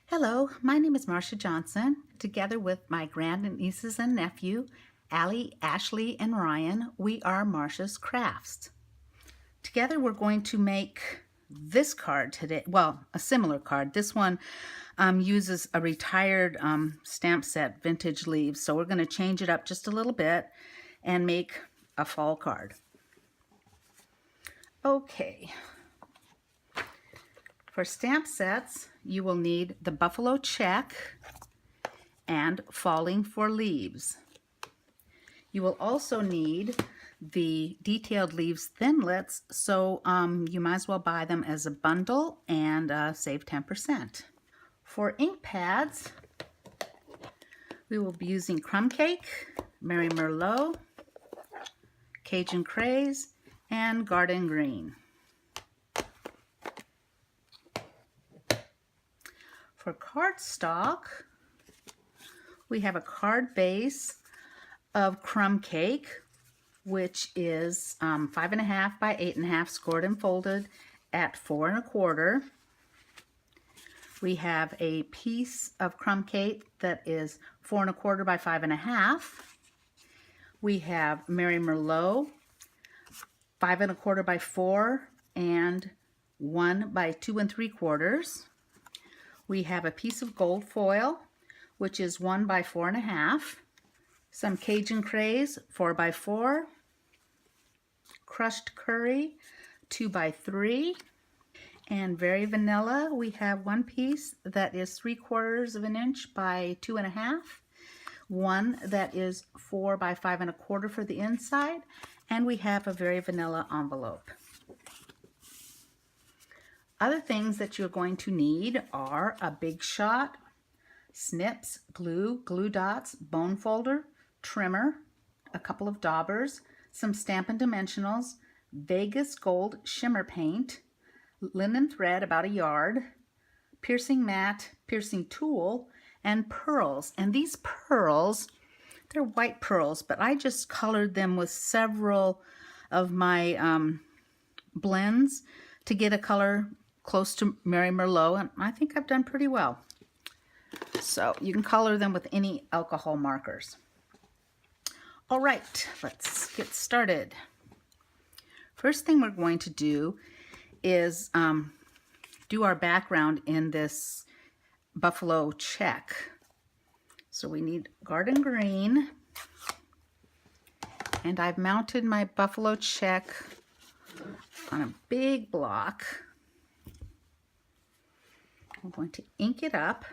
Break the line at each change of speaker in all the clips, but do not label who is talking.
Hello, my name is Marcia Johnson. Together with my grandnieces and nephew, Allie, Ashley, and Ryan, we are Marcia's Crafts. Together we're going to make this card today, well, a similar card. This one uses a retired stamp set, vintage leaves, so we're going to change it up just a little bit and make a fall card. Okay. For stamp sets, you will need the buffalo check and falling for leaves. You will also need the detailed leaves Thinlets, so you might as well buy them as a bundle and save 10%. For ink pads, we will be using Crumb Cake, Merlot, Cajun Craze, and Garden Green. For cardstock, we have a card base of Crumb Cake, which is 5.5 by 8.5 scored and folded at 4 1/4. We have a piece of Crumb Cake that is 4 1/4 by 5.5. We have Merlot, 5 1/4 by 4 and 1 by 2 3/4. We have a piece of gold foil, which is 1 by 4.5. Some Cajun Craze, 4 by 4. Crushed curry, 2 by 3. And very vanilla, we have one piece that is 3/4 of an inch by 2.5. One that is 4 by 5 1/4 for the inside. And we have a very vanilla envelope. Other things that you're going to need are a Big Shot, Snips, glue dots, bone folder, trimmer, a couple of daubers, some Stampin Dimensionals, Vegas gold shimmer paint, linen thread about a yard, piercing mat, piercing tool, and pearls. And these pearls, they're white pearls, but I just colored them with several of my blends to get a color close to Merlot, and I think I've done pretty well. So you can color them with any alcohol markers. All right, let's get started. First thing we're going to do is do our background in this buffalo check. So we need garden green, and I've mounted my buffalo check on a big block. I'm going to ink it up.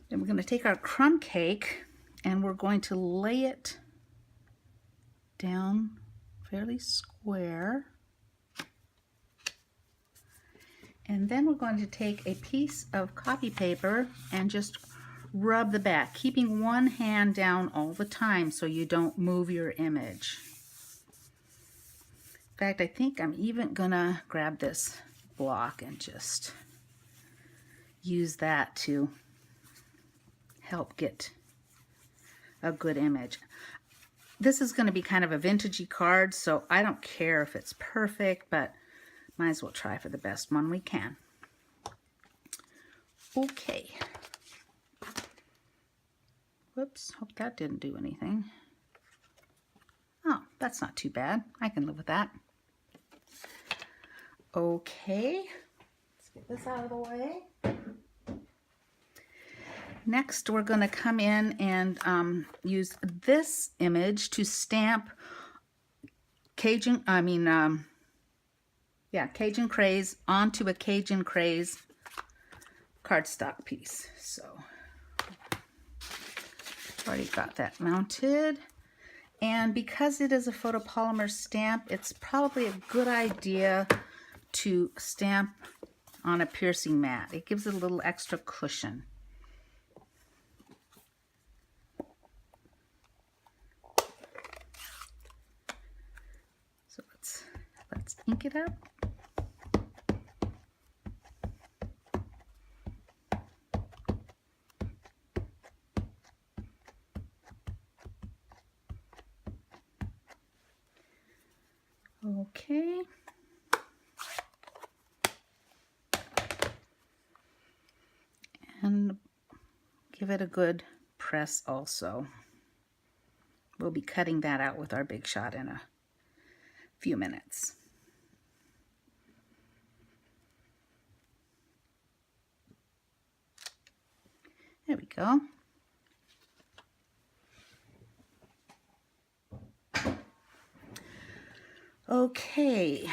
Then we're going to take our crumb cake and we're going to lay it down fairly square. And then we're going to take a piece of copy paper and just rub the back, keeping one hand down all the time so you don't move your image. In fact, I think I'm even gonna grab this block and just use that to help get a good image. This is going to be kind of a vintagey card, so I don't care if it's perfect, but might as well try for the best one we can. Okay. Whoops, hope that didn't do anything. Oh, that's not too bad. I can live with that. Okay, let's get this out of the way. Next, we're going to come in and use this image to stamp Cajun Craze onto a Cajun Craze cardstock piece. So, already got that mounted. And because it is a photopolymer stamp, it's probably a good idea to stamp on a piercing mat. It gives it a little extra cushion. ink it up. Okay. And give it a good press also. We'll be cutting that out with our Big Shot in a few minutes. There we go. Okay,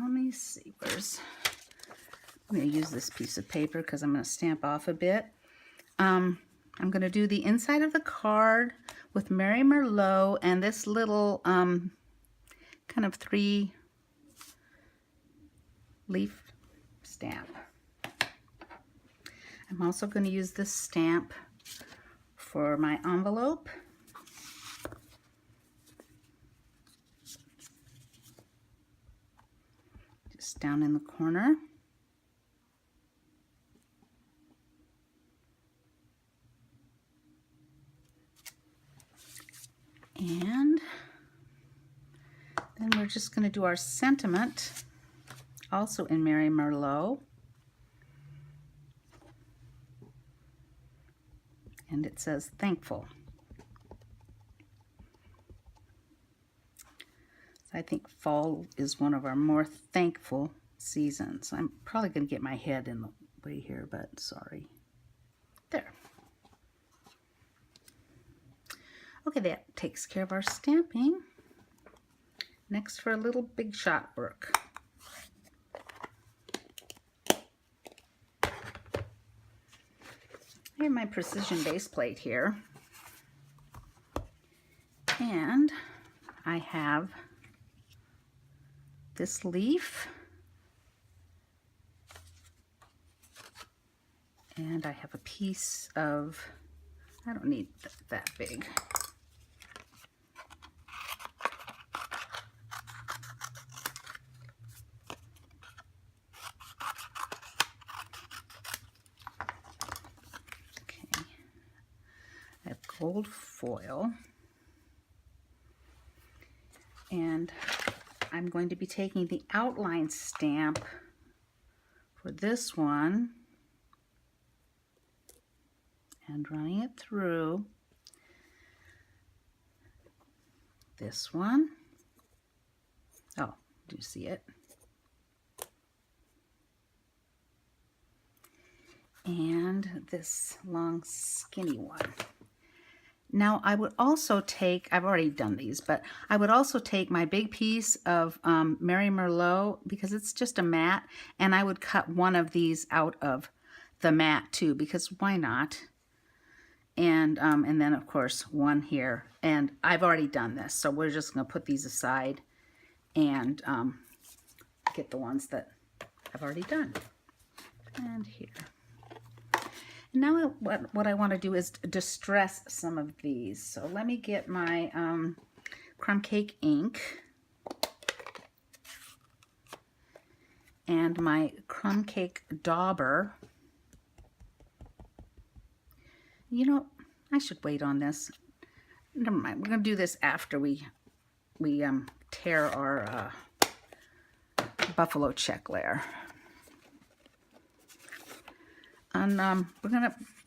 let me see, I'm going to use this piece of paper because I'm going to stamp off a bit. I'm going to do the inside of the card with Mary Merlot and this little kind of 3-leaf stamp. I'm also going to use this stamp for my envelope. Just down in the corner. And then we're just going to do our sentiment, also in Mary Merlot. And it says, thankful. So I think fall is one of our more thankful seasons. I'm probably going to get my head in the way here, but sorry. There. Okay, that takes care of our stamping. Next for a little Big Shot work. I have my precision base plate here. And I have this leaf. And I have a piece of, I don't need that big. Gold foil, and I'm going to be taking the outline stamp for this one and running it through this one. Oh, do you see it? And this long skinny one. Now I would also take, I've already done these, but I would also take my big piece of Mary Merlot, because it's just a matte, and I would cut one of these out of the matte too, because why not? And then of course one here, and I've already done this, so we're just going to put these aside and get the ones that I've already done. And here. Now what I want to do is distress some of these. So let me get my Crumb Cake ink and my Crumb Cake Dauber. You know, I should wait on this. Never mind. We're going to do this after we tear our buffalo check layer. And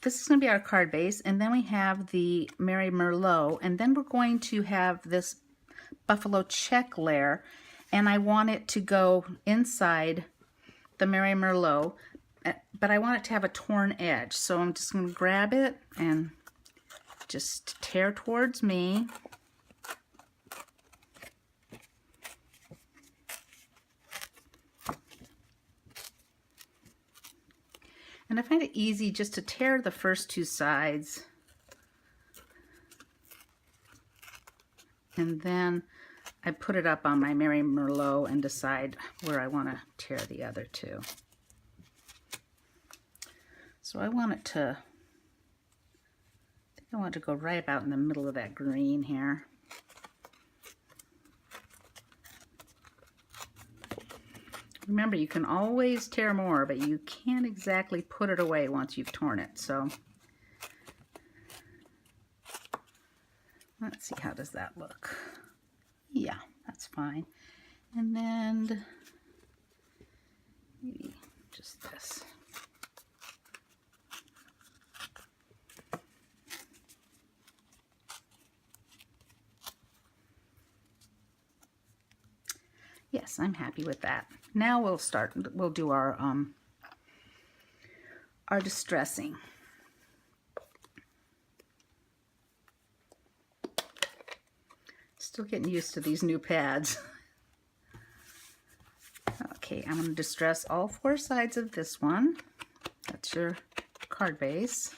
this is going to be our card base, and then we have the Mary Merlot, and then we're going to have this buffalo check layer, and I want it to go inside the Mary Merlot, but I want it to have a torn edge, so I'm just going to grab it and just tear towards me. And I find it easy just to tear the first two sides. And then I put it up on my Mary Merlot and decide where I want to tear the other two. So I want it to, I think I want it to go right about in the middle of that green here. Remember, you can always tear more, but you can't exactly put it away once you've torn it. So let's see, how does that look? Yeah, that's fine. And then maybe just this. Yes, I'm happy with that. Now we'll do our distressing. Still getting used to these new pads. Okay, I'm going to distress all 4 sides of this one. That's your card base.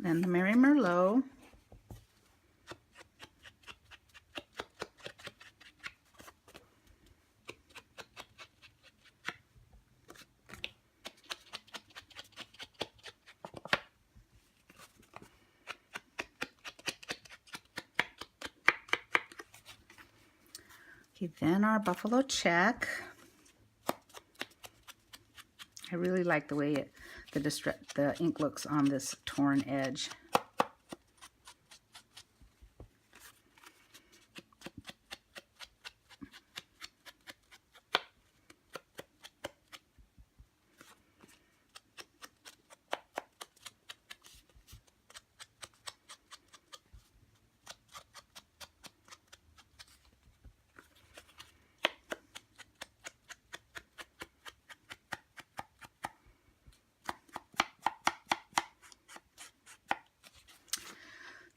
Then the Merry Merlot. Okay, then our Buffalo Check. I really like the way the ink looks on this torn edge.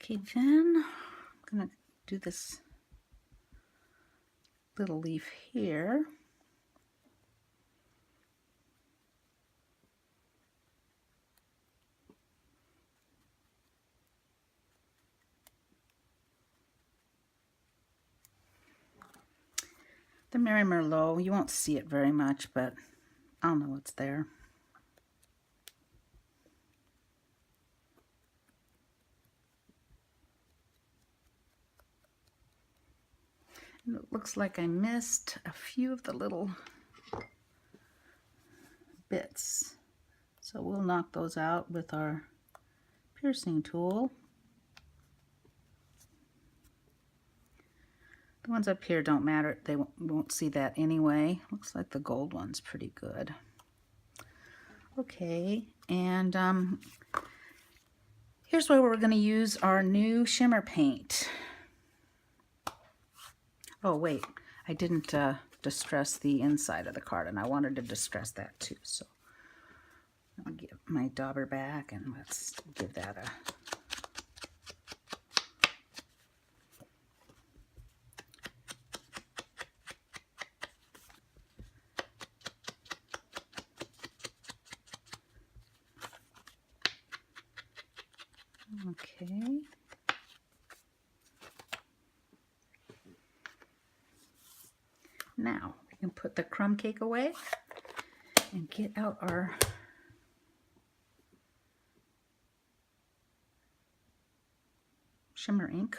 Okay, then I'm going to do this little leaf here. The Merry Merlot, you won't see it very much, but I'll know it's there. And it looks like I missed a few of the little bits. So we'll knock those out with our piercing tool. The ones up here don't matter. They won't see that anyway. Looks like the gold one's pretty good. Okay, and here's where we're going to use our new shimmer paint. Oh wait, I didn't distress the inside of the card, and I wanted to distress that too. So I'll give my Dauber back, and let's give that a... Okay. Now we can put the crumb cake away and get out our shimmer ink.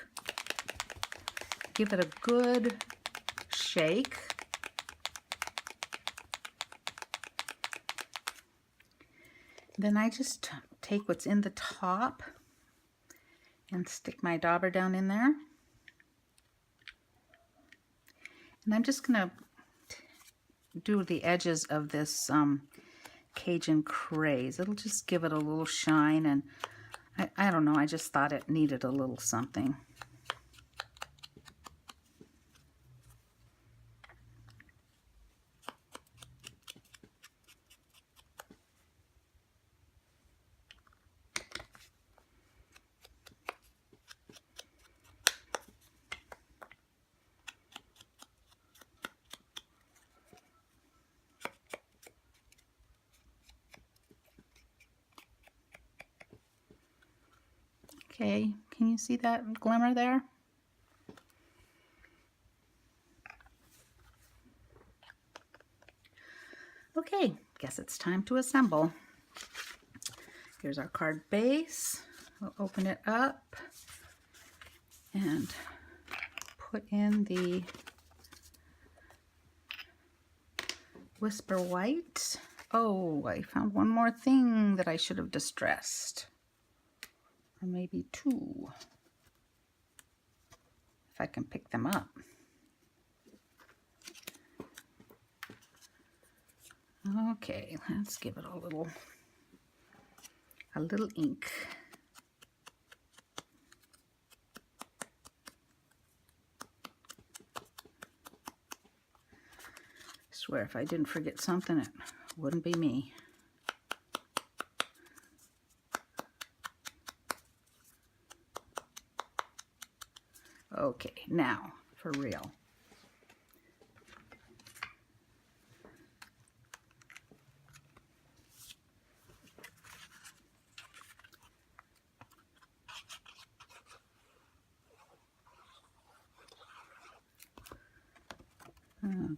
Give it a good shake. Then I just take what's in the top and stick my Dauber down in there. And I'm just going to do the edges of this Cajun Craze. It'll just give it a little shine, and I don't know, I just thought it needed a little something. Okay, can you see that glimmer there? guess it's time to assemble. Here's our card base. We'll open it up and put in the Whisper White. Oh, I found one more thing that I should have distressed. Or maybe two. If I can pick them up. Okay, let's give it a little ink. I swear if I didn't forget something, it wouldn't be me. Okay, now for real.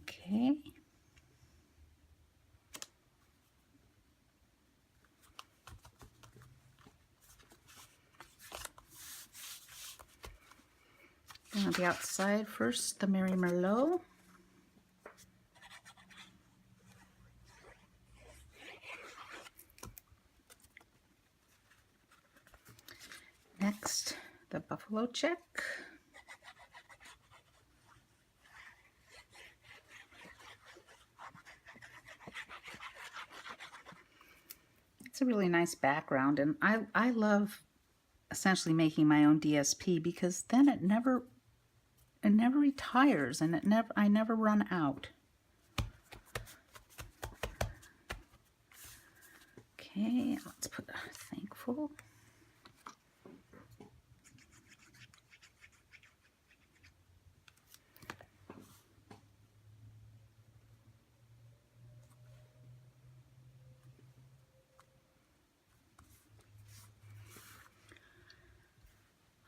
Okay. On the outside first, the Merry Merlot. Next, the Buffalo Check. It's a really nice background, and I love essentially making my own DSP because then it never retires, and I never run out. Okay, let's put a Thankful.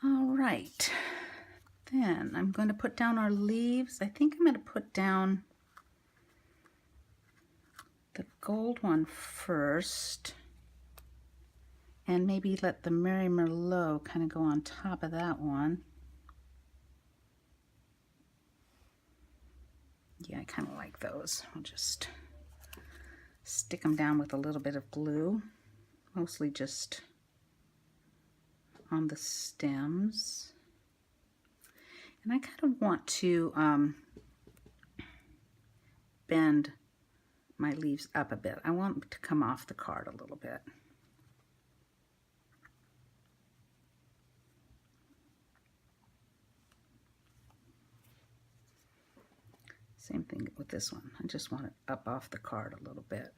All right, then I'm going to put down our leaves. I think I'm going to put down the gold one first, and maybe let the Merry Merlot kind of go on top of that one. Yeah, I kind of like those. I'll just stick them down with a little bit of glue, mostly just on the stems. And I kind of want to bend my leaves up a bit. I want them to come off the card a little bit. Same thing with this one. I just want it up off the card a little bit.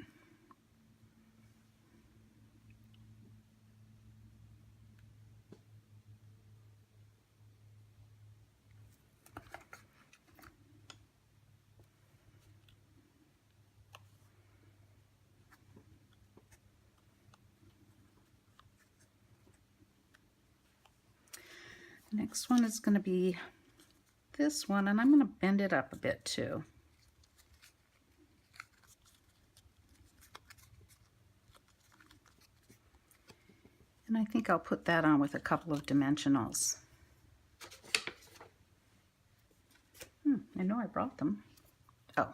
Next one is going to be this one, and I'm going to bend it up a bit too. And I think I'll put that on with a couple of dimensionals. I know I brought them. Oh.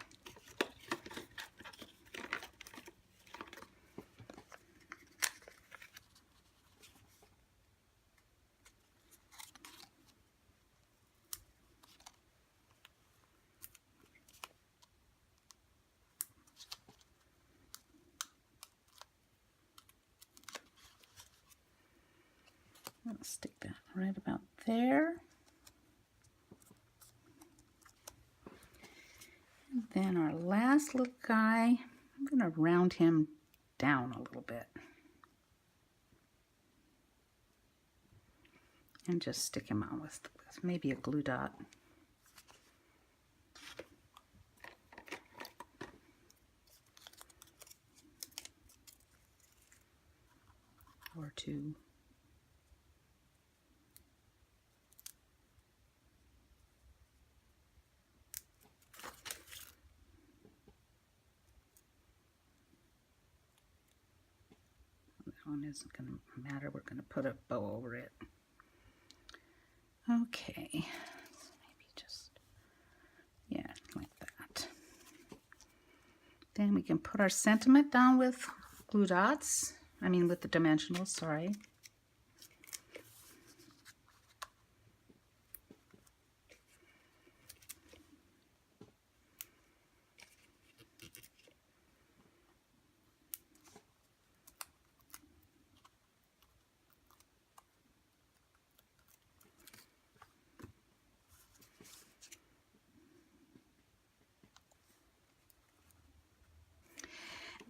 I'll stick that right about there. And then our last little guy, I'm going to round him down a little bit. And just stick him on with maybe a glue dot. Or two. on isn't going to matter. We're going to put a bow over it. Okay, so maybe just, yeah, like that. Then we can put our sentiment down with glue dots. I mean with the dimensionals, sorry.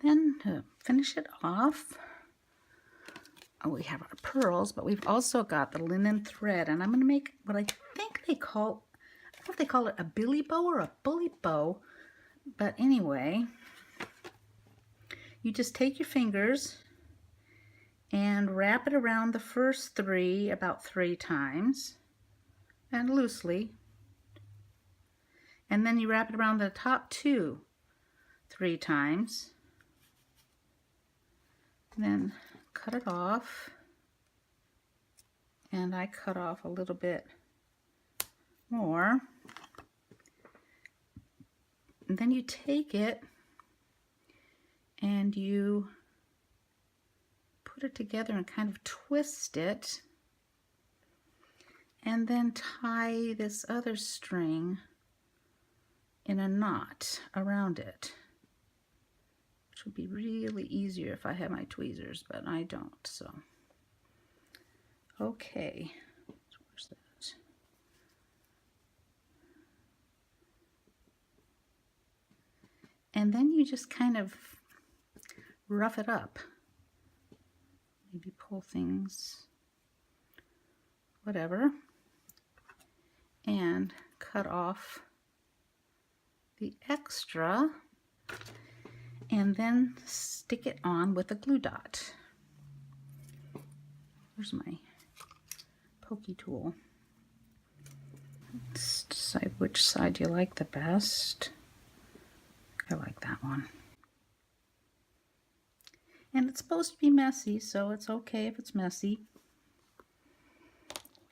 Then to finish it off, we have our pearls, but we've also got the linen thread, and I'm going to make what I think they call, I don't know if they call it a billy bow or a bully bow, but anyway, you just take your fingers and wrap it around the first three about 3 times, and loosely, and then you wrap it around the top 2 3 times. Then cut it off, and I cut off a little bit more, and then you take it and you put it together and kind of twist it, and then tie this other string in a knot around it. Which would be really easier if I had my tweezers, but I don't, so. Okay, where's that? And then you just kind of rough it up. Maybe pull things, whatever, and cut off the extra, and then stick it on with a glue dot. Where's my pokey tool? Let's decide which side you like the best. I like that one. And it's supposed to be messy, so it's okay if it's messy.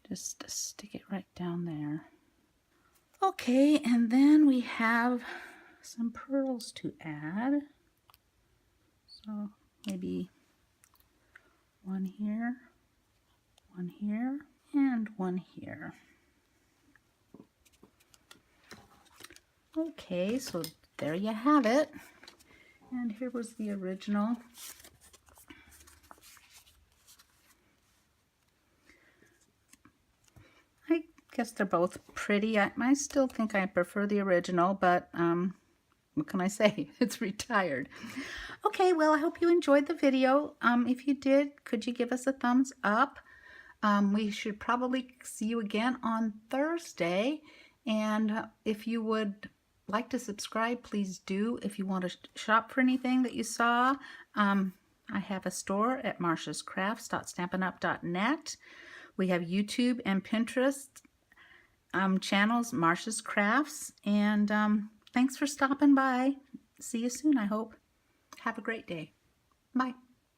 Just stick it right down there. Okay, and then we have some pearls to add. So maybe one here, and one here. Okay, so there you have it. And here was the original. I guess they're both pretty. I still think I prefer the original, but what can I say? It's retired. Okay, well, I hope you enjoyed the video. If you did, could you give us a thumbs up? We should probably see you again on Thursday. And if you would like to subscribe, please do. If you want to shop for anything that you saw, I have a store at marciascrafts.stampinup.net. We have YouTube and Pinterest channels, Marcia's Crafts. And thanks for stopping by. See you soon, I hope. Have a great day. Bye.